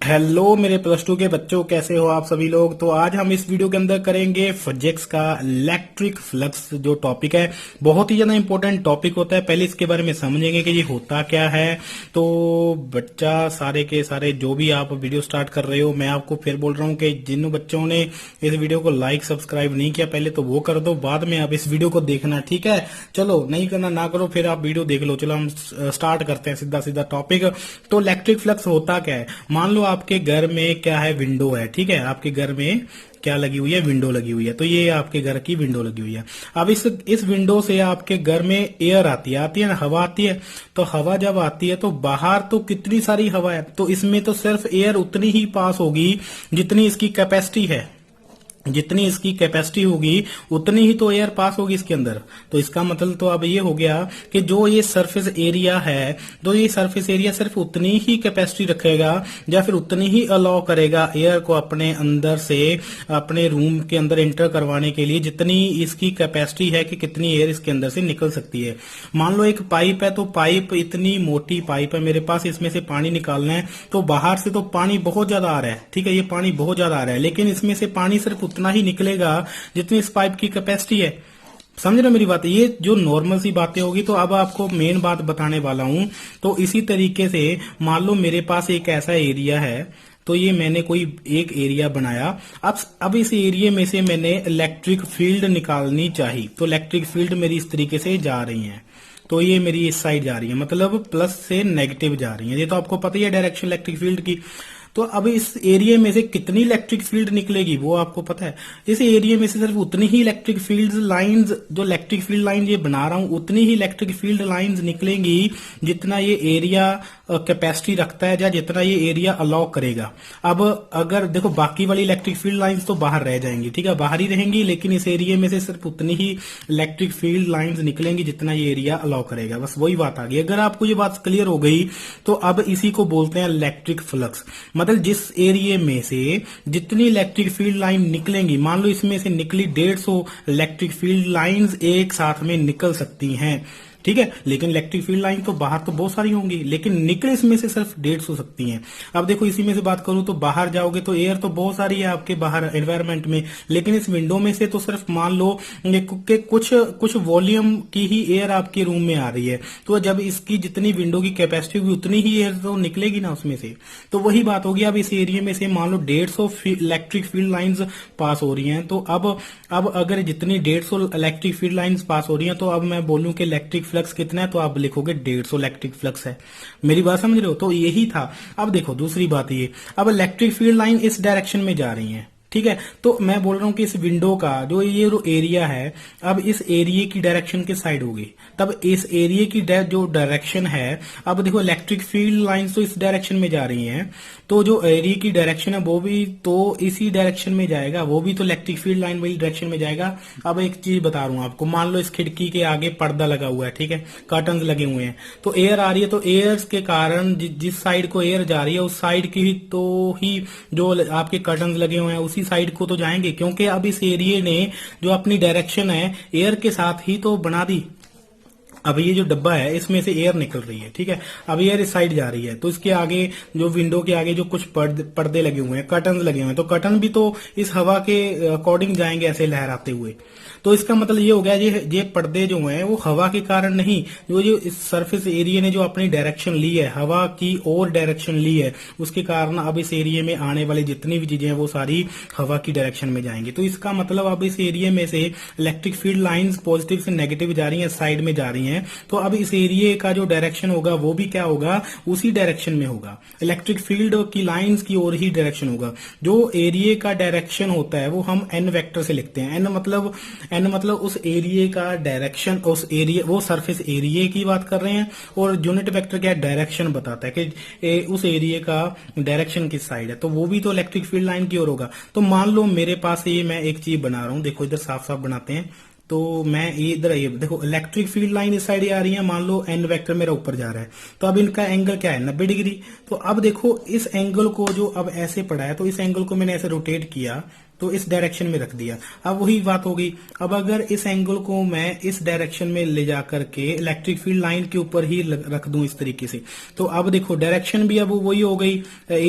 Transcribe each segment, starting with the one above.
Hello मेरे plus two के बच्चों, कैसे हो आप सभी लोग। तो आज हम इस वीडियो के अंदर करेंगे फिजिक्स का इलेक्ट्रिक फ्लक्स जो टॉपिक है। बहुत ही ज्यादा इंपॉर्टेंट टॉपिक होता है। पहले इसके बारे में समझेंगे कि ये होता क्या है। तो बच्चा सारे के सारे जो भी आप वीडियो स्टार्ट कर रहे हो, मैं आपको फिर बोल रहा हूँ कि जिन बच्चों ने इस वीडियो को लाइक सब्सक्राइब नहीं किया पहले तो वो कर दो, बाद में आप इस वीडियो को देखना, ठीक है। चलो नहीं करना ना करो, फिर आप वीडियो देख लो। चलो हम स्टार्ट करते हैं सीधा सीधा टॉपिक। तो इलेक्ट्रिक फ्लक्स होता क्या है। मान लो आपके घर में क्या है, विंडो है, ठीक है। आपके घर में क्या लगी हुई है, विंडो लगी हुई है। तो ये आपके घर की विंडो लगी हुई है। अब इस विंडो से आपके घर में एयर आती है ना, हवा आती है। तो हवा जब आती है तो बाहर तो कितनी सारी हवा है, तो इसमें तो सिर्फ एयर उतनी ही पास होगी जितनी इसकी कैपेसिटी है। जितनी इसकी कैपेसिटी होगी उतनी ही तो एयर पास होगी इसके अंदर। तो इसका मतलब तो अब ये हो गया कि जो ये सरफेस एरिया है, तो ये सरफेस एरिया सिर्फ उतनी ही कैपेसिटी रखेगा या फिर उतनी ही अलाउ करेगा एयर को अपने अंदर से अपने रूम के अंदर एंटर करवाने के लिए जितनी इसकी कैपेसिटी है कि कितनी एयर इसके अंदर से निकल सकती है। मान लो एक पाइप है, तो पाइप इतनी मोटी पाइप है मेरे पास, इसमें से पानी निकालना है। तो बाहर से तो पानी बहुत ज्यादा आ रहा है, ठीक है, ये पानी बहुत ज्यादा आ रहा है, लेकिन इसमें से पानी सिर्फ उतना ही निकलेगा जितनी इस पाइप की कैपेसिटी है। समझ रहे मेरी बात। ये जो नॉर्मल सी बातें होगी। तो अब आपको मेन बात बताने वाला हूं। तो इसी तरीके से मान लो मेरे पास एक ऐसा एरिया है, तो ये मैंने कोई एक एरिया बनाया। अब इस एरिया में से मैंने इलेक्ट्रिक फील्ड निकालनी चाहिए। तो इलेक्ट्रिक फील्ड मेरी इस तरीके से जा रही है। तो ये मेरी इस साइड जा रही है, मतलब प्लस से नेगेटिव जा रही है। ये तो आपको पता ही है डायरेक्शन इलेक्ट्रिक फील्ड की। तो अब इस एरिया में से कितनी इलेक्ट्रिक फील्ड निकलेगी वो आपको पता है। इस एरिया में से सिर्फ उतनी ही इलेक्ट्रिक फील्ड लाइंस, जो इलेक्ट्रिक फील्ड लाइन ये बना रहा हूं, उतनी ही इलेक्ट्रिक फील्ड लाइंस निकलेंगी जितना ये एरिया कैपेसिटी रखता है या जितना ये एरिया अलाउ करेगा। अब अगर देखो बाकी वाली इलेक्ट्रिक फील्ड लाइंस तो बाहर रह जाएंगी, ठीक है, बाहर ही रहेंगी, लेकिन इस एरिया में से सिर्फ उतनी ही इलेक्ट्रिक फील्ड लाइंस निकलेंगी जितना ये एरिया अलाउ करेगा। बस वही बात आ गई। अगर आपको ये बात क्लियर हो गई तो अब इसी को बोलते हैं इलेक्ट्रिक फ्लक्स। मतलब जिस एरिया में से जितनी इलेक्ट्रिक फील्ड लाइन निकलेंगी, मान लो इसमें से निकली 150 इलेक्ट्रिक फील्ड लाइंस एक साथ में निकल सकती हैं, ठीक है। लेकिन इलेक्ट्रिक फील्ड लाइन तो बाहर तो बहुत सारी होंगी, लेकिन निकले इसमें से सिर्फ 150 सकती हैं। अब देखो इसी में से बात करूं तो बाहर जाओगे तो एयर तो बहुत सारी है आपके बाहर एनवायरमेंट में, लेकिन इस विंडो में से तो सिर्फ मान लो कि कुछ वॉल्यूम की ही एयर आपके रूम में आ रही है। तो जब इसकी जितनी विंडो की कैपेसिटी होगी उतनी ही एयर तो निकलेगी ना उसमें से। तो वही बात होगी। अब इस एरिया में से मान लो 150 इलेक्ट्रिक फील्ड लाइंस पास हो रही हैं। तो अब अगर जितनी 150 इलेक्ट्रिक फील्ड लाइंस पास हो रही हैं, तो अब मैं बोलूं कि इलेक्ट्रिक फ्लक्स कितना है, तो आप लिखोगे 150 इलेक्ट्रिक फ्लक्स है। मेरी बात समझ रहे हो। तो यही था। अब देखो दूसरी बात ये, अब इलेक्ट्रिक फील्ड लाइन इस डायरेक्शन में जा रही है, ठीक है। तो मैं बोल रहा हूं कि इस विंडो का जो ये एरिया है, अब इस एरिया की डायरेक्शन किस साइड होगी। तब इस एरिया की जो डायरेक्शन है, अब देखो इलेक्ट्रिक फील्ड लाइंस तो इस डायरेक्शन में जा रही हैं, तो जो एरिया की डायरेक्शन है वो भी तो इसी डायरेक्शन में जाएगा, वो भी तो इलेक्ट्रिक फील्ड लाइन वाली डायरेक्शन में जाएगा। अब एक चीज बता रहा हूं आपको, मान लो इस खिड़की के आगे पर्दा लगा हुआ है, ठीक है, कर्टन्स लगे हुए हैं, तो एयर आ रही है। तो एयर के कारण जिस साइड को एयर जा रही है उस साइड की ही जो आपके कर्टन्स लगे हुए हैं उसी साइड को तो जाएंगे, क्योंकि अब इस एरिया ने जो अपनी डायरेक्शन है एयर के साथ ही तो बना दी। अब ये जो डब्बा है इसमें से एयर निकल रही है, ठीक है। अब एयर इस साइड जा रही है, तो इसके आगे जो विंडो के आगे जो कुछ पर्दे लगे हुए हैं, कर्टन लगे हुए हैं, तो कर्टन भी तो इस हवा के अकॉर्डिंग जाएंगे ऐसे लहराते हुए। तो इसका मतलब ये हो गया ये पर्दे जो हैं वो हवा के कारण नहीं, जो इस सरफेस एरिया ने जो अपनी डायरेक्शन ली है, हवा की और डायरेक्शन ली है, उसके कारण अब इस एरिया में आने वाली जितनी भी चीजें हैं वो सारी हवा की डायरेक्शन में जाएंगी। तो इसका मतलब अब इस एरिया में से इलेक्ट्रिक फील्ड लाइंस पॉजिटिव से नेगेटिव जा रही है, साइड में जा रही है। तो अब इस एरिया का जो डायरेक्शन होगा वो भी क्या होगा, उसी डायरेक्शन में होगा, इलेक्ट्रिक फील्ड की लाइंस की ओर ही डायरेक्शन होगा। जो एरिया का डायरेक्शन होता है वो हम एन वेक्टर से लिखते हैं। एन मतलब उस एरिया का डायरेक्शन, उस एरिया वो सरफेस एरिया की बात कर रहे हैं, और यूनिट वेक्टर क्या डायरेक्शन बताता है कि उस एरिया का डायरेक्शन किस साइड है, तो वो भी तो इलेक्ट्रिक फील्ड लाइन की ओर होगा। तो मान लो मेरे पास ये मैं एक चीज बना रहा हूं, देखो इधर साफ साफ बनाते हैं। तो मैं ये इधर ये देखो इलेक्ट्रिक फील्ड लाइन इस साइड आ रही है, मान लो एन वेक्टर मेरा ऊपर जा रहा है, तो अब इनका एंगल क्या है 90 डिग्री। तो अब देखो इस एंगल को जो अब ऐसे पड़ा है, तो इस एंगल को मैंने ऐसे रोटेट किया, तो इस डायरेक्शन में रख दिया। अब वही बात हो गई, अब अगर इस एंगल को मैं इस डायरेक्शन में ले जा करके इलेक्ट्रिक फील्ड लाइन के ऊपर ही रख दूं इस तरीके से, तो अब देखो डायरेक्शन भी अब वही हो गई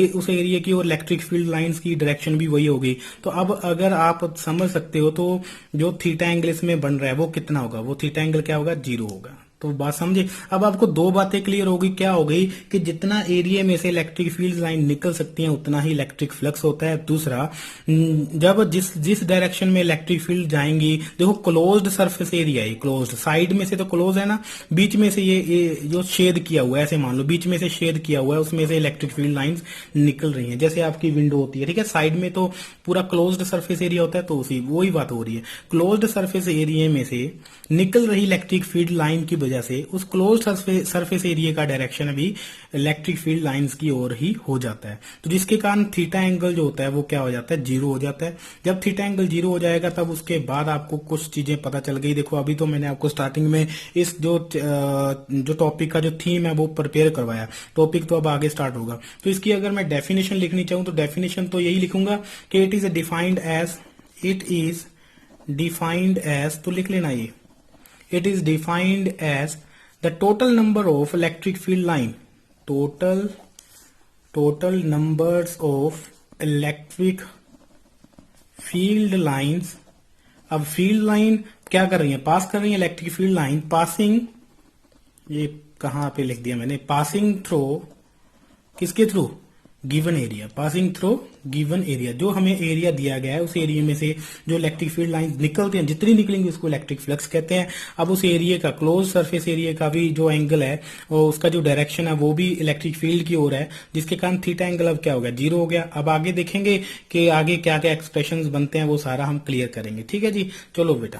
उस एरिया की, और इलेक्ट्रिक फील्ड लाइंस की डायरेक्शन भी वही हो गई। तो अब अगर आप समझ सकते हो तो जो थीटा एंगल इसमें बन रहा है वो कितना होगा, वो थीटा एंगल क्या होगा, 0 होगा। तो बात समझे। अब आपको दो बातें क्लियर हो गई, क्या हो गई कि जितना एरिया में से इलेक्ट्रिक फील्ड लाइन निकल सकती है उतना ही इलेक्ट्रिक फ्लक्स होता है। दूसरा, जब जिस जिस डायरेक्शन में इलेक्ट्रिक फील्ड जाएंगी, देखो क्लोज्ड सरफेस एरिया है, क्लोज्ड साइड में से तो क्लोज है ना, बीच में से ये जो शेड किया हुआ है, ऐसे मान लो बीच में से शेड किया हुआ है, उसमें से इलेक्ट्रिक फील्ड लाइंस निकल रही हैं, जैसे आपकी विंडो होती है, ठीक है, साइड में तो पूरा क्लोज्ड सरफेस एरिया होता है, तो उसी वही बात हो रही है। क्लोज्ड सरफेस एरिया में से निकल रही इलेक्ट्रिक फील्ड लाइन की वजह से उस क्लोज सरफेस एरिया का डायरेक्शन भी इलेक्ट्रिक फील्ड लाइंस की ओर ही हो जाता है। तो जिसके कारण थीटा एंगल जो होता है वो क्या हो जाता है, 0 हो जाता है। जब थीटा एंगल 0 हो जाएगा तब उसके बाद आपको कुछ चीजें पता चल गई। देखो अभी तो मैंने आपको स्टार्टिंग में इस जो टॉपिक का जो थीम है वो प्रिपेयर करवाया, टॉपिक तो अब आगे स्टार्ट होगा। तो इसकी अगर मैं डेफिनेशन लिखनी चाहूं तो डेफिनेशन तो यही लिखूंगा कि इट इज डिफाइंड एज, तो लिख लेना ये, it is defined as the total number of electric field line, total numbers of electric field lines। अब फील्ड लाइन क्या कर रही है, पास कर रही है इलेक्ट्रिक फील्ड लाइन, पासिंग, ये कहां पे लिख दिया मैंने, पासिंग थ्रू, किसके through, given area, passing through given area, जो हमें एरिया दिया गया है उस एरिया में से जो इलेक्ट्रिक फील्ड लाइन निकलते हैं, जितनी निकलेंगी उसको इलेक्ट्रिक फ्लक्स कहते हैं। अब उस एरिया का, क्लोज सरफेस एरिया का भी जो एंगल है और उसका जो डायरेक्शन है वो भी इलेक्ट्रिक फील्ड की ओर है, जिसके कारण थीटा एंगल अब क्या हो गया, 0 हो गया। अब आगे देखेंगे कि आगे क्या क्या एक्सप्रेशंस बनते हैं, वो सारा हम क्लियर करेंगे। ठीक है जी, चलो बेटा।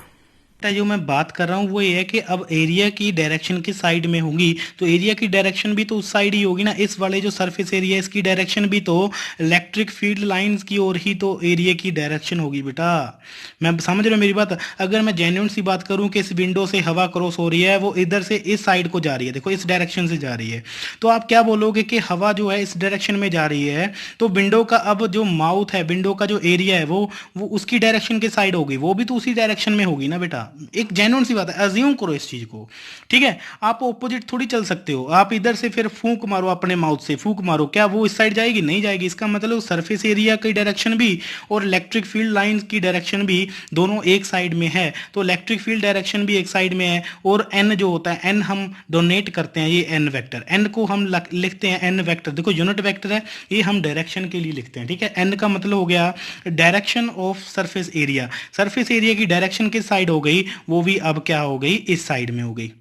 जो मैं बात कर रहा हूँ वो ये है कि अब एरिया की डायरेक्शन किस साइड में होगी, तो एरिया की डायरेक्शन भी तो उस साइड ही होगी ना, इस वाले जो सरफेस एरिया है इसकी डायरेक्शन भी तो इलेक्ट्रिक फील्ड लाइंस की ओर ही तो एरिया की डायरेक्शन होगी बेटा। मैं समझ रहे हो मेरी बात। अगर मैं जेन्युइन सी बात करूं कि इस विंडो से हवा क्रॉस हो रही है, वो इधर से इस साइड को जा रही है, देखो इस डायरेक्शन से जा रही है, तो आप क्या बोलोगे कि हवा जो है इस डायरेक्शन में जा रही है, तो विंडो का अब जो माउथ है, विंडो का जो एरिया है वो उसकी डायरेक्शन के साइड होगी, वो भी तो उसी डायरेक्शन में होगी ना बेटा। एक जेन्युइन सी बात है, अज्यूम करो इस चीज को, ठीक है। आप ऑपोजिट थोड़ी चल सकते हो, आप इधर से फिर फूंक मारो, अपने माउथ से फूंक मारो, क्या वो इस साइड जाएगी, नहीं जाएगी। इसका मतलब सरफेस एरिया की डायरेक्शन भी और इलेक्ट्रिक फील्ड लाइन की डायरेक्शन भी दोनों एक साइड में है, तो इलेक्ट्रिक फील्ड डायरेक्शन भी एक साइड में है। और एन जो होता है, एन हम डोनेट करते हैं, ये एन वेक्टर, एन को हम लिखते हैं एन वेक्टर, देखो यूनिट वेक्टर है, ये हम डायरेक्शन के लिए लिखते हैं, ठीक है। एन का मतलब हो गया direction of surface area, surface area की डायरेक्शन किस साइड हो गई, वो भी अब क्या हो गई, इस साइड में हो गई।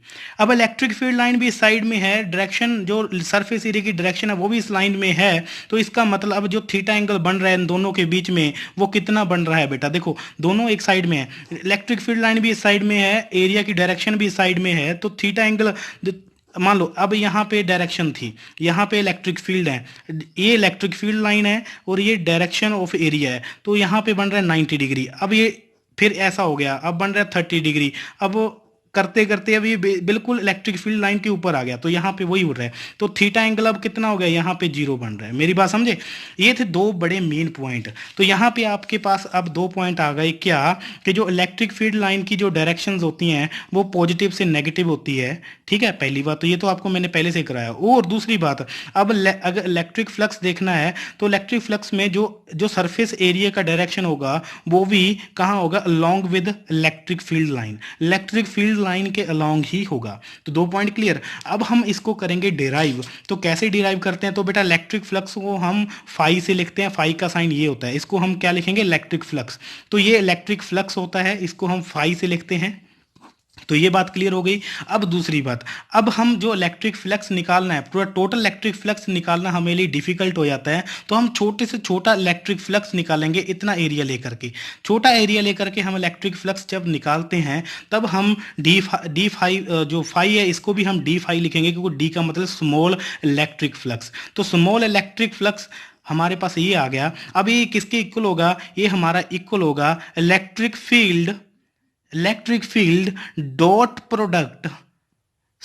अब इलेक्ट्रिक फील्ड लाइन भी इस साइड में है, डायरेक्शन जो सरफेस एरिया की डायरेक्शन है वो भी इस लाइन में है, तो इसका मतलब अब जो थीटा एंगल बन रहा है इन दोनों के बीच में वो कितना बन रहा है बेटा, देखो दोनों एक साइड में है, इलेक्ट्रिक फील्ड लाइन भी इस साइड में है, एरिया की डायरेक्शन भी इस साइड में है, तो थीटा एंगल, मान लो अब यहाँ पे डायरेक्शन थी, यहाँ पे इलेक्ट्रिक फील्ड है, ये इलेक्ट्रिक फील्ड लाइन है और ये डायरेक्शन ऑफ एरिया है, तो यहाँ पे बन रहा है 90 डिग्री। अब ये फिर ऐसा हो गया, अब बन रहा है 30 डिग्री, अब करते करते अब ये बिल्कुल इलेक्ट्रिक फील्ड लाइन के ऊपर आ गया, तो यहाँ पे वही उड़ रहा है, तो थीटा एंगल अब कितना हो गया, यहाँ पे 0 बन रहा है। मेरी बात समझे, ये थे दो बड़े मेन पॉइंट। तो यहाँ पे आपके पास अब दो पॉइंट आ गए, क्या कि जो इलेक्ट्रिक फील्ड लाइन की जो डायरेक्शंस होती हैं वो पॉजिटिव से नेगेटिव होती है, ठीक है, पहली बात तो ये तो आपको मैंने पहले से कराया। और दूसरी बात, अब अगर इलेक्ट्रिक फ्लक्स देखना है तो इलेक्ट्रिक फ्लक्स में जो सरफेस एरिया का डायरेक्शन होगा वो भी कहाँ होगा, along with electric field line, electric field line के अलोंग ही होगा। तो दो पॉइंट क्लियर। अब हम इसको करेंगे डिराइव, तो कैसे डिराइव करते हैं, तो बेटा इलेक्ट्रिक फ्लक्स को हम फाई से लिखते हैं, फाई का साइन ये होता है, इसको हम क्या लिखेंगे, इलेक्ट्रिक फ्लक्स, तो ये इलेक्ट्रिक फ्लक्स होता है, इसको हम फाई से लिखते हैं। तो ये बात क्लियर हो गई। अब दूसरी बात, अब हम जो इलेक्ट्रिक फ्लक्स निकालना है, पूरा टोटल इलेक्ट्रिक फ्लक्स निकालना हमें लिए डिफिकल्ट हो जाता है, तो हम छोटे से छोटा इलेक्ट्रिक फ्लक्स निकालेंगे, इतना एरिया लेकर के, छोटा एरिया लेकर के हम इलेक्ट्रिक फ्लक्स जब निकालते हैं तब हम डी फाई जो फाई है इसको भी हम डी फाई लिखेंगे, क्योंकि डी का मतलब स्मॉल इलेक्ट्रिक फ्लक्स, तो स्मॉल इलेक्ट्रिक फ्लक्स हमारे पास ये आ गया। अब ये किसके इक्वल होगा, ये हमारा इक्वल होगा electric field dot product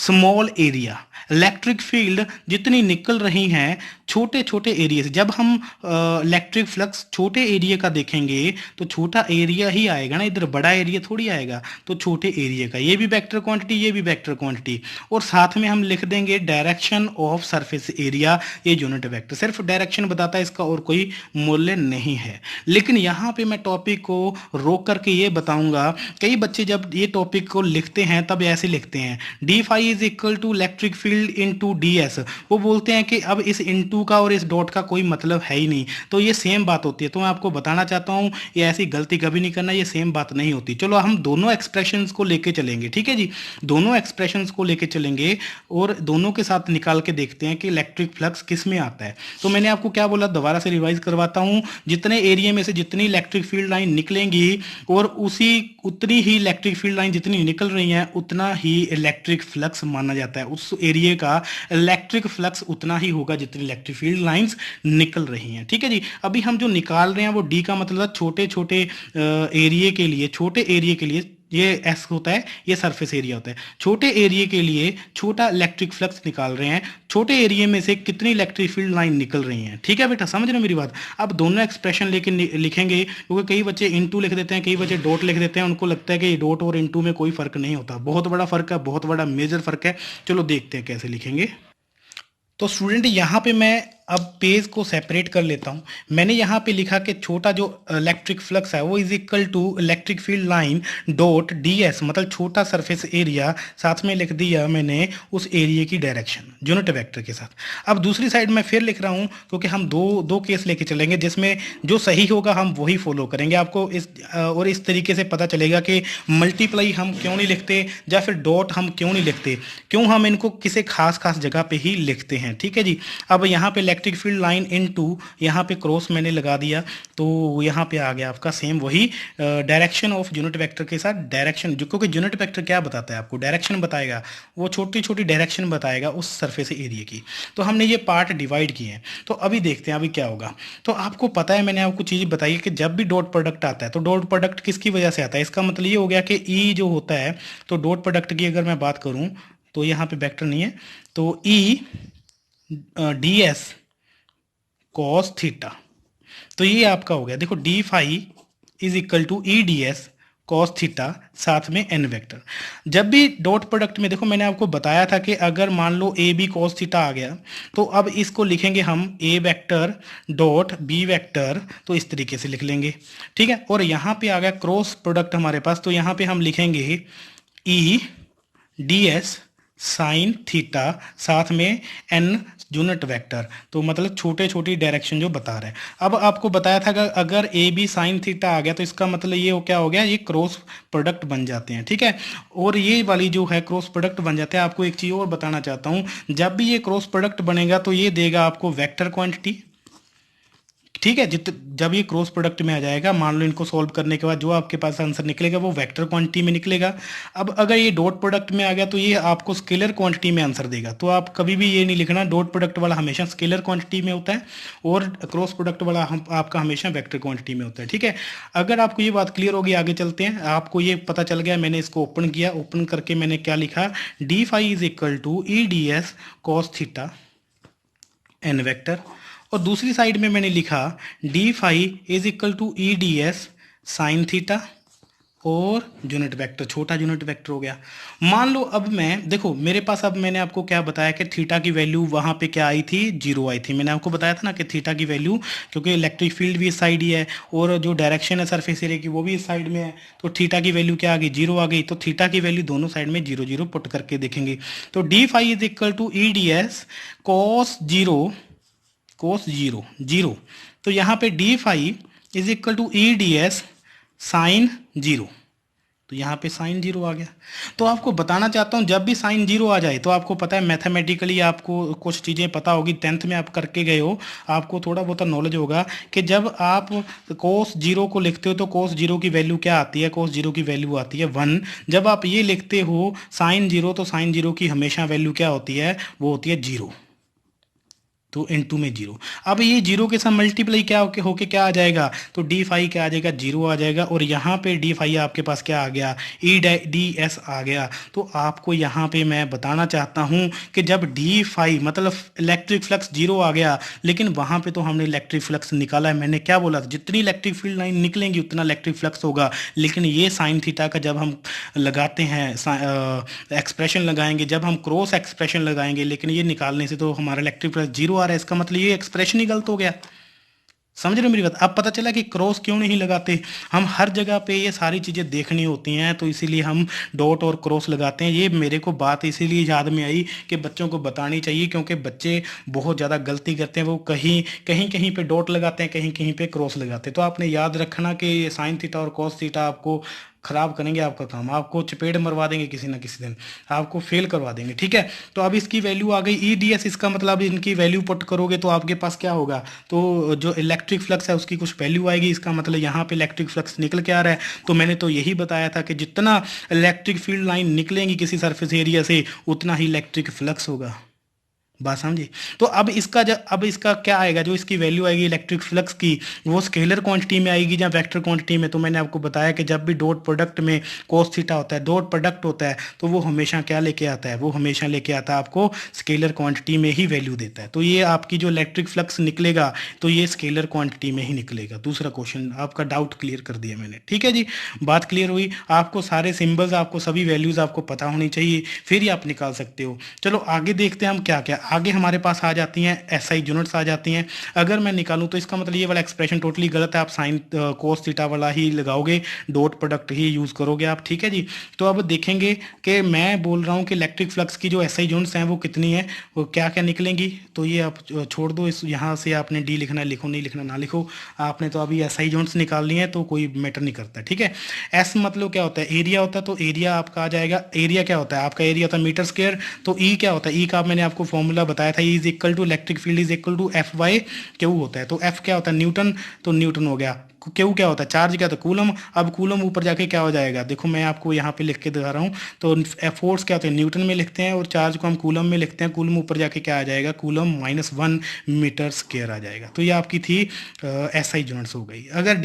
small area, electric field जितनी निकल रही हैं छोटे छोटे एरिया से। जब हम इलेक्ट्रिक फ्लक्स छोटे एरिया का देखेंगे तो छोटा एरिया ही आएगा ना, इधर बड़ा एरिया थोड़ी आएगा, तो छोटे एरिया का ये भी वेक्टर क्वांटिटी, ये भी वेक्टर क्वांटिटी, और साथ में हम लिख देंगे डायरेक्शन ऑफ सरफेस एरिया, ये यूनिट वेक्टर सिर्फ डायरेक्शन बताता है, इसका और कोई मूल्य नहीं है। लेकिन यहाँ पे मैं टॉपिक को रोक करके ये बताऊंगा, कई बच्चे जब ये टॉपिक को लिखते हैं तब ऐसे लिखते हैं d phi is equal to electric field into d s. वो बोलते हैं कि अब इस इनटू का और इस डॉट का कोई मतलब है ही नहीं, तो ये सेम बात होती है। तो मैं आपको बताना चाहता हूँ ये ऐसी गलती कभी नहीं करना, ये सेम बात नहीं होती। चलो हम दोनों एक्सप्रेशंस को लेके चलेंगे, ठीक है जी, दोनों एक्सप्रेशंस को लेके चलेंगे और दोनों के साथ निकाल के देखते हैं कि इलेक्ट्रिक फ्लक्स किस में आता है। तो मैंने आपको क्या बोला, दोबारा से रिवाइज करवाता हूँ, जितने एरिया में से जितनी इलेक्ट्रिक फील्ड लाइन निकलेंगी और उतनी ही इलेक्ट्रिक फील्ड लाइन जितनी निकल रही है उतना ही इलेक्ट्रिक फ्लक्स माना जाता है। उस एरिया का इलेक्ट्रिक फ्लक्स उतना ही होगा जितनी इलेक्ट्रिक फील्ड लाइंस निकल रही हैं, ठीक है जी। अभी हम जो निकाल रहे हैं वो डी का मतलब छोटे छोटे एरिया के लिए, छोटे एरिया के लिए ये एस होता है, ये सरफेस एरिया होता है। छोटे एरिया के लिए छोटा इलेक्ट्रिक फ्लक्स निकाल रहे हैं, छोटे एरिया में से कितनी इलेक्ट्रिक फील्ड लाइन निकल रही हैं, ठीक है बेटा, समझ रहे हो मेरी बात। अब दोनों एक्सप्रेशन लेके लिखेंगे, क्योंकि कई बच्चे इनटू लिख देते हैं, कई बच्चे डॉट लिख देते हैं, उनको लगता है कि डॉट और इनटू में कोई फर्क नहीं होता। बहुत बड़ा फर्क है, बहुत बड़ा मेजर फर्क है। चलो देखते हैं कैसे लिखेंगे। तो स्टूडेंट यहाँ पे मैं अब पेज को सेपरेट कर लेता हूँ। मैंने यहाँ पे लिखा कि छोटा जो इलेक्ट्रिक फ्लक्स है वो is equal to electric field line dot d s, मतलब छोटा सरफेस एरिया, साथ में लिख दिया मैंने उस एरिया की डायरेक्शन यूनिट वेक्टर के साथ। अब दूसरी साइड में फिर लिख रहा हूँ, क्योंकि हम दो केस लेके चलेंगे जिसमें जो सही होगा हम वही फॉलो करेंगे। आपको इस तरीके से पता चलेगा कि मल्टीप्लाई हम क्यों नहीं लिखते या फिर डॉट हम क्यों नहीं लिखते, क्यों हम इनको किसी खास जगह पे ही लिखते हैं, ठीक है जी। अब यहाँ पे इलेक्ट्रिक फील्ड लाइन इनटू, यहाँ पे क्रॉस मैंने लगा दिया, तो यहाँ पे आ गया आपका सेम वही डायरेक्शन ऑफ यूनिट वेक्टर के साथ डायरेक्शन, जो क्योंकि यूनिट वेक्टर क्या बताता है आपको, डायरेक्शन बताएगा, वो छोटी छोटी डायरेक्शन बताएगा उस सरफेस एरिया की। तो हमने ये पार्ट डिवाइड किए हैं, तो अभी देखते हैं अभी क्या होगा। तो आपको पता है, मैंने आपको चीज़ बताई कि जब भी डॉट प्रोडक्ट आता है तो डॉट प्रोडक्ट किसकी वजह से आता है, इसका मतलब ये हो गया कि ई जो होता है, तो डॉट प्रोडक्ट की अगर मैं बात करूँ तो यहाँ पे वेक्टर नहीं है, तो E d s cos theta, तो ये आपका हो गया। देखो d phi is equal to E d s cos theta, साथ में एन वेक्टर। जब भी डॉट प्रोडक्ट में, देखो मैंने आपको बताया था कि अगर मान लो ए बी कॉस थीटा आ गया तो अब इसको लिखेंगे हम ए वेक्टर डॉट बी वेक्टर, तो इस तरीके से लिख लेंगे, ठीक है। और यहाँ पे आ गया क्रॉस प्रोडक्ट हमारे पास, तो यहाँ पे हम लिखेंगे ई डी एस साइन थीटा, साथ में एन यूनिट वेक्टर, तो मतलब छोटे छोटी डायरेक्शन जो बता रहे हैं। अब आपको बताया था कि अगर ए बी साइन थीटा आ गया तो इसका मतलब ये क्या हो गया, ये क्रॉस प्रोडक्ट बन जाते हैं, ठीक है। और ये वाली जो है क्रॉस प्रोडक्ट बन जाते हैं। आपको एक चीज़ और बताना चाहता हूँ, जब भी ये क्रॉस प्रोडक्ट बनेगा तो ये देगा आपको वेक्टर क्वांटिटी, ठीक है। जब ये क्रॉस प्रोडक्ट में आ जाएगा, मान लो इनको सॉल्व करने के बाद जो आपके पास आंसर निकलेगा वो वेक्टर क्वांटिटी में निकलेगा। अब अगर ये डॉट प्रोडक्ट में आ गया तो ये आपको स्केलर क्वांटिटी में आंसर देगा। तो आप कभी भी ये नहीं लिखना, डॉट प्रोडक्ट वाला हमेशा स्केलर क्वांटिटी में होता है और क्रॉस प्रोडक्ट वाला आपका हमेशा वेक्टर क्वांटिटी में होता है, ठीक है। अगर आपको ये बात क्लियर होगी, आगे चलते हैं। आपको ये पता चल गया, मैंने इसको ओपन किया, ओपन करके मैंने क्या लिखा, d phi is equal to E d s cos theta n vector, और दूसरी साइड में मैंने लिखा d phi is equal to E d s sine theta और यूनिट वेक्टर, छोटा यूनिट वेक्टर हो गया। मान लो अब मैं, देखो मेरे पास, अब मैंने आपको क्या बताया कि थीटा की वैल्यू वहाँ पे क्या आई थी, जीरो आई थी। मैंने आपको बताया था ना कि थीटा की वैल्यू, क्योंकि इलेक्ट्रिक फील्ड भी इस साइड ही है और जो डायरेक्शन है सरफेस एरिया की वो भी इस साइड में है, तो थीटा की वैल्यू क्या आ गई, जीरो आ गई। तो थीटा की वैल्यू दोनों साइड में जीरो जीरो पुट करके देखेंगे, तो d phi is equal to E d s cos zero zero, तो यहाँ पे d phi is equal to E d s sine zero, तो यहाँ पे साइन जीरो आ गया। तो आपको बताना चाहता हूँ, जब भी साइन जीरो आ जाए तो आपको पता है मैथमेटिकली आपको कुछ चीज़ें पता होगी, 10th में आप करके गए हो, आपको थोड़ा बहुत नॉलेज होगा कि जब आप कोस जीरो को लिखते हो तो कोस जीरो की वैल्यू क्या आती है, कोस जीरो की वैल्यू आती है 1। जब आप ये लिखते हो साइन जीरो तो साइन जीरो की हमेशा वैल्यू क्या होती है, वो होती है जीरो, तो इनटू में जीरो। अब ये जीरो के साथ मल्टीप्लाई क्या होके क्या आ जाएगा, तो डी फाई क्या आ जाएगा, जीरो आ जाएगा। और यहाँ पे डी फाई आपके पास क्या आ गया, ई डी एस आ गया। तो आपको यहाँ पे मैं बताना चाहता हूँ कि जब डी फाई मतलब इलेक्ट्रिक फ्लक्स जीरो आ गया, लेकिन वहाँ पे तो हमने इलेक्ट्रिक फ्लक्स निकाला है। मैंने क्या बोला था, जितनी इलेक्ट्रिक फील्ड लाइन निकलेंगी उतना इलेक्ट्रिक फ्लक्स होगा। लेकिन ये साइन थीटा का जब हम लगाते हैं, एक्सप्रेशन लगाएंगे, जब हम क्रॉस एक्सप्रेशन लगाएंगे, लेकिन ये निकालने से तो हमारा इलेक्ट्रिक फ्लक्स जीरो आ रहा है, इसका मतलब ये एक्सप्रेशन ही गलत हो गया। समझ रहे हो मेरी बात। अब पता चला कि क्रॉस क्यों नहीं लगाते। हम हर जगह पे ये सारी चीज़ें देखनी होती हैं, तो इसीलिए हम डॉट और क्रॉस लगाते हैं। ये मेरे को बात इसीलिए याद में आई कि बच्चों को बतानी चाहिए, क्योंकि बच्चे बहुत ज़्यादा गलती करते हैं। वो कहीं कहीं कहीं पे डॉट लगाते हैं, कहीं कहीं पे क्रॉस लगाते हैं। तो आपने याद रखना कि ये साइन थीटा और कॉस थीटा आपको खराब करेंगे आपका काम, आपको चपेट मरवा देंगे किसी ना किसी दिन, आपको फेल करवा देंगे। ठीक है, तो अब इसकी वैल्यू आ गई ई डी एस। इसका मतलब इनकी वैल्यू पुट करोगे तो आपके पास क्या होगा, तो जो इलेक्ट्रिक फ्लक्स है उसकी कुछ वैल्यू आएगी। इसका मतलब यहाँ पे इलेक्ट्रिक फ्लक्स निकल के आ रहा है। तो मैंने तो यही बताया था कि जितना इलेक्ट्रिक फील्ड लाइन निकलेंगी किसी सरफेस एरिया से, उतना ही इलेक्ट्रिक फ्लक्स होगा। बात समझी। तो अब इसका क्या आएगा, जो इसकी वैल्यू आएगी इलेक्ट्रिक फ्लक्स की, वो स्केलर क्वांटिटी में आएगी या वेक्टर क्वांटिटी में। तो मैंने आपको बताया कि जब भी डॉट प्रोडक्ट में कोस थीटा होता है, डॉट प्रोडक्ट होता है, तो वो हमेशा क्या लेके आता है, वो हमेशा लेके आता है आपको स्केलर क्वांटिटी में ही वैल्यू देता है। तो ये आपकी जो इलेक्ट्रिक फ्लक्स निकलेगा, तो ये स्केलर क्वांटिटी में ही निकलेगा। दूसरा क्वेश्चन आपका डाउट क्लियर कर दिया मैंने। ठीक है जी, बात क्लियर हुई। आपको सारे सिंबल्स, आपको सभी वैल्यूज आपको पता होनी चाहिए, फिर ही आप निकाल सकते हो। चलो आगे देखते हैं हम क्या क्या आगे हमारे पास आ जाती हैं, एसआई यूनिट्स आ जाती हैं। अगर मैं निकालूं तो इसका मतलब ये वाला एक्सप्रेशन टोटली गलत है। आप साइन कोस थीटा वाला ही लगाओगे, डॉट प्रोडक्ट ही यूज़ करोगे आप। ठीक है जी, तो अब देखेंगे कि मैं बोल रहा हूँ कि इलेक्ट्रिक फ्लक्स की जो एसआई यूनिट्स हैं वो कितनी है, वो क्या क्या निकलेंगी। तो ये आप छोड़ दो, इस यहाँ से आपने डी लिखना है, लिखो नहीं लिखना ना लिखो। आपने तो अभी एसआई यूनिट्स निकालनी है, तो कोई मैटर नहीं करता। ठीक है, एस मतलब क्या होता है, एरिया होता है। तो एरिया आपका आ जाएगा, एरिया क्या होता है आपका, एरिया होता है मीटर स्क्वायर। तो ई क्या होता है, ई का मैंने आपको फॉर्मूला बताया था, E is equal to electric field is equal to F by Q होता है। तो एफ क्या होता है, न्यूटन, तो न्यूटन हो गया। क्यू क्या होता है, चार्ज क्या होता है, कूलम। अब कूलम ऊपर जाके क्या हो जाएगा, देखो मैं आपको यहाँ पे लिख के दिखा रहा हूँ। तो फोर्स क्या होते हैं, न्यूटन में लिखते हैं, और चार्ज को हम कूलम में लिखते हैं। कूलम ऊपर जाके क्या आ जाएगा, कूलम -1 मीटर स्क्वायर आ जाएगा। तो ये आपकी थी एस आई यूनिट्स हो गई। अगर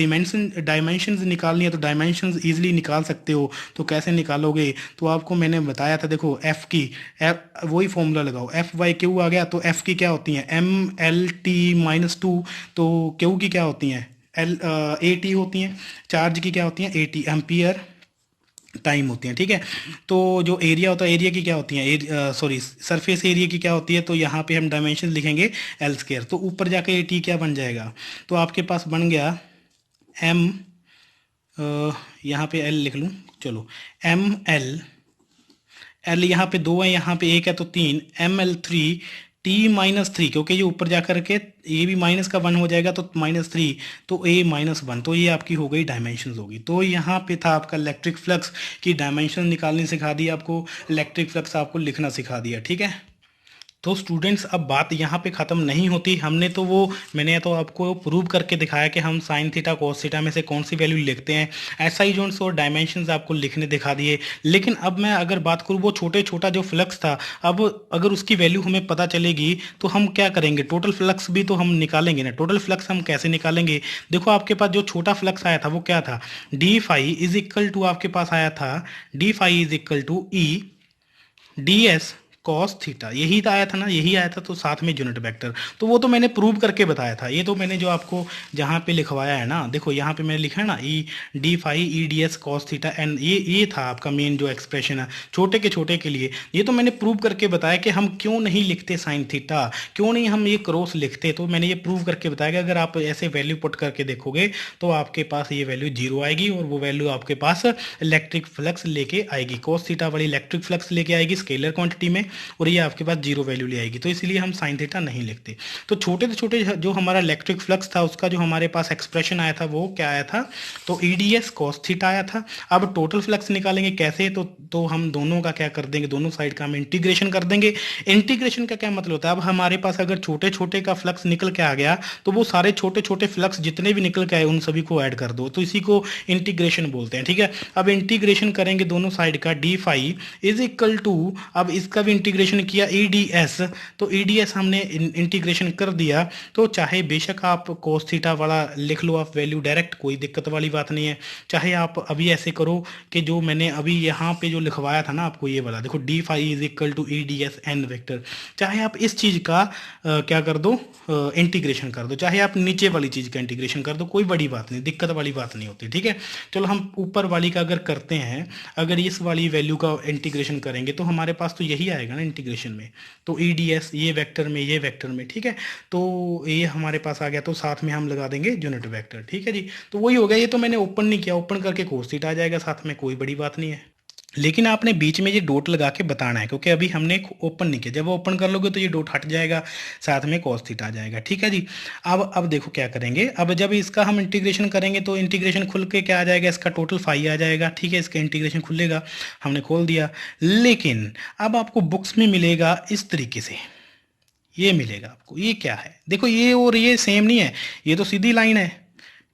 डायमेंशन निकालनी है तो डायमेंशन ईजिली निकाल सकते हो। तो कैसे निकालोगे, तो आपको मैंने बताया था, देखो एफ की वही फॉर्मूला लगाओ, एफ बाई क्यू आ गया। तो एफ की क्या होती है, m(L(T)-2। तो क्यू की क्या होती हैं, AT होती हैं। चार्ज की क्या होती हैं, AT एम्पियर टाइम होती हैं। ठीक है, तो जो एरिया होता है, एरिया की क्या होती है, सॉरी सरफेस एरिया की क्या होती है, तो यहाँ पे हम डायमेंशन लिखेंगे एल स्क्वायर। तो ऊपर जाके AT क्या बन जाएगा, तो आपके पास बन गया एम, यहाँ पे एल लिख लूँ, चलो एल यहाँ पे 2 है, यहाँ पे 1 है, तो 3 ML3T-3, क्योंकि ये ऊपर जा कर के ये भी माइनस का 1 हो जाएगा, तो -3, तो A-1। तो ये आपकी हो गई डायमेंशन होगी। तो यहाँ पे था आपका इलेक्ट्रिक फ्लक्स की डायमेंशन निकालनी सिखा दी आपको, इलेक्ट्रिक फ्लक्स आपको लिखना सिखा दिया। ठीक है, तो स्टूडेंट्स अब बात यहाँ पे ख़त्म नहीं होती। हमने तो मैंने तो आपको प्रूव करके दिखाया कि हम साइन थीटा कोस थीटा में से कौन सी वैल्यू लिखते हैं। एसआई यूनिट्स और डायमेंशंस आपको लिखने दिखा दिए। लेकिन अब मैं अगर बात करूँ, वो छोटा जो फ्लक्स था, अब अगर उसकी वैल्यू हमें पता चलेगी तो हम क्या करेंगे, टोटल फ्लक्स भी तो हम निकालेंगे ना। टोटल फ्लक्स हम कैसे निकालेंगे, देखो आपके पास जो छोटा फ्लक्स आया था वो क्या था, d phi is equal to, आपके पास आया था d phi is equal to E d s cos theta, यही तो आया था ना, यही आया था। तो साथ में यूनिट वेक्टर, तो वो तो मैंने प्रूव करके बताया था। ये तो मैंने जो आपको जहाँ पे लिखवाया है ना, देखो यहाँ पे मैंने लिखा है ना, E d s cos theta n, ये था आपका मेन जो एक्सप्रेशन है छोटे के छोटे के लिए। ये तो मैंने प्रूव करके बताया कि हम क्यों नहीं लिखते साइन थीटा, क्यों नहीं हम ये क्रॉस लिखते। तो मैंने ये प्रूव करके बताया कि अगर आप ऐसे वैल्यू पुट करके देखोगे तो आपके पास ये वैल्यू 0 आएगी, और वो वैल्यू आपके पास इलेक्ट्रिक फ्लक्स लेके आएगी, कॉस थीटा वाली इलेक्ट्रिक फ्लक्स लेके आएगी स्केलर क्वांटिटी में, और ये आपके पास 0 वैल्यू ले आएगी। तो इसलिए हम साइन थीटा नहीं लिखते। तो छोटे से छोटे जो हमारा इलेक्ट्रिक फ्लक्स था, उसका जो हमारे पास एक्सप्रेशन आया था वो क्या आया था, तो ईडीएस कॉस थीटा आया था। अब टोटल फ्लक्स निकालेंगे कैसे, तो हम दोनों का क्या कर देंगे, दोनों साइड का हम इंटीग्रेशन कर देंगे। इंटीग्रेशन का क्या मतलब होता है, अब हमारे पास अगर छोटे छोटे का फ्लक्स निकल के आ गया, तो वो सारे छोटे छोटे फ्लक्स जितने भी निकल के आए उन सभी को ऐड कर दो, तो इसी को इंटीग्रेशन बोलते हैं। ठीक है, अब इंटीग्रेशन करेंगे दोनों साइड का, d phi is equal to, अब इसका भी इंटीग्रेशन किया ईडीएस, तो ईडीएस हमने इंटीग्रेशन कर दिया, तो चाहे बेशक आप कोस थीटा वाला लिख लो आप वैल्यू डायरेक्ट, कोई दिक्कत वाली बात नहीं है। चाहे आप अभी ऐसे करो कि जो मैंने अभी यहाँ पे जो लिखवाया था ना आपको ये वाला, देखो d phi is equal to E d s n vector, चाहे आप इस चीज़ का क्या कर दो, इंटीग्रेशन कर दो, चाहे आप नीचे वाली चीज़ का इंटीग्रेशन कर दो, कोई बड़ी बात नहीं, दिक्कत वाली बात नहीं होती, ठीक है। चलो हम ऊपर वाली का अगर करते हैं, अगर इस वाली वैल्यू का इंटीग्रेशन करेंगे तो हमारे पास तो यही आएगा ना इंटीग्रेशन में, तो ई डी एस ये वेक्टर में ये वेक्टर में, ठीक है। तो ये हमारे पास आ गया, तो साथ में हम लगा देंगे यूनिट वेक्टर, ठीक है जी। तो वही हो गया, ये तो मैंने ओपन नहीं किया, ओपन करके कोस थीटा आ जाएगा साथ में, कोई बड़ी बात नहीं है। लेकिन आपने बीच में ये डॉट लगा के बताना है, क्योंकि अभी हमने ओपन नहीं किया, जब ओपन कर लोगे तो ये डॉट हट जाएगा, साथ में कॉस थीटा आ जाएगा, ठीक है जी। अब देखो क्या करेंगे, अब जब इसका हम इंटीग्रेशन करेंगे तो इंटीग्रेशन खुल के क्या आ जाएगा, इसका टोटल फाई आ जाएगा, ठीक है, इसका इंटीग्रेशन खुलेगा, हमने खोल दिया। लेकिन अब आपको बुक्स में मिलेगा इस तरीके से, ये मिलेगा आपको, ये क्या है, देखो ये और ये सेम नहीं है, ये तो सीधी लाइन है,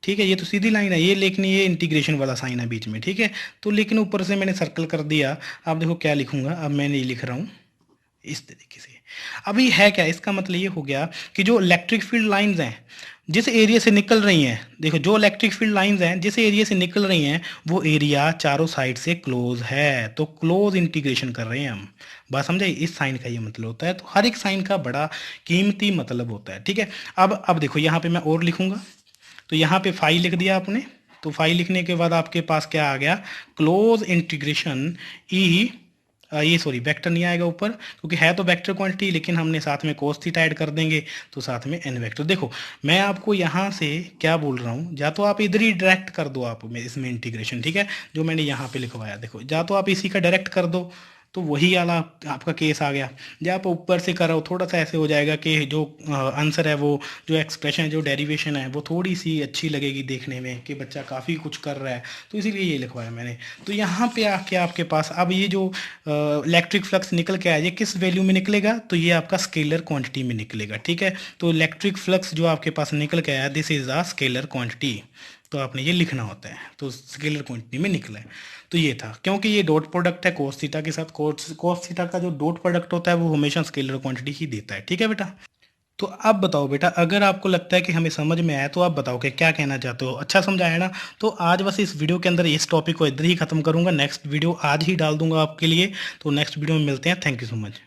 ठीक है, ये तो सीधी लाइन है ये, लेकिन ये इंटीग्रेशन वाला साइन है बीच में, ठीक है। तो लेकिन ऊपर से मैंने सर्कल कर दिया, अब देखो क्या लिखूंगा, अब मैंने ये लिख रहा हूँ इस तरीके से। अभी है क्या, इसका मतलब ये हो गया कि जो इलेक्ट्रिक फील्ड लाइंस हैं जिस एरिया से निकल रही हैं, देखो जो इलेक्ट्रिक फील्ड लाइंस हैं जिस एरिया से निकल रही हैं वो एरिया चारों साइड से क्लोज है, तो क्लोज इंटीग्रेशन कर रहे हैं हम, बात समझे, इस साइन का ये मतलब होता है। तो हर एक साइन का बड़ा कीमती मतलब होता है, ठीक है। अब देखो यहाँ पे मैं और लिखूंगा, तो यहाँ पे फाई लिख दिया आपने, तो फाई लिखने के बाद आपके पास क्या आ गया, क्लोज इंटीग्रेशन ई, ये सॉरी वेक्टर नहीं आएगा ऊपर, क्योंकि है तो वेक्टर क्वांटिटी, लेकिन हमने साथ में कोस थीटा ऐड कर देंगे, तो साथ में एन वेक्टर। देखो मैं आपको यहाँ से क्या बोल रहा हूँ, या तो आप इधर ही डायरेक्ट कर दो आप में इसमें इंटीग्रेशन, ठीक है, जो मैंने यहाँ पे लिखवाया, देखो या तो आप इसी का डायरेक्ट कर दो, तो वही वाला आपका केस आ गया। जब आप ऊपर से करो थोड़ा सा ऐसे हो जाएगा कि जो आंसर है, वो जो एक्सप्रेशन है, जो डेरिवेशन है, वो थोड़ी सी अच्छी लगेगी देखने में कि बच्चा काफ़ी कुछ कर रहा है, तो इसीलिए ये लिखवाया मैंने। तो यहाँ पे आके आपके पास अब ये जो इलेक्ट्रिक फ्लक्स निकल के आया, ये किस वैल्यू में निकलेगा, तो ये आपका स्केलर क्वांटिटी में निकलेगा, ठीक है। तो इलेक्ट्रिक फ्लक्स जो आपके पास निकल के आया, this is a scalar quantity, तो आपने ये लिखना होता है, तो स्केलर क्वांटिटी में निकला है। तो ये था, क्योंकि ये डॉट प्रोडक्ट है कोस थीटा के साथ, कोस थीटा का जो डॉट प्रोडक्ट होता है वो हमेशा स्केलर क्वांटिटी ही देता है, ठीक है बेटा। तो अब बताओ बेटा, अगर आपको लगता है कि हमें समझ में आया तो आप बताओ कि क्या कहना चाहते हो, अच्छा समझाया ना। तो आज बस इस वीडियो के अंदर इस टॉपिक को इधर ही खत्म करूंगा, नेक्स्ट वीडियो आज ही डाल दूंगा आपके लिए। तो नेक्स्ट वीडियो में मिलते हैं, थैंक यू सो मच।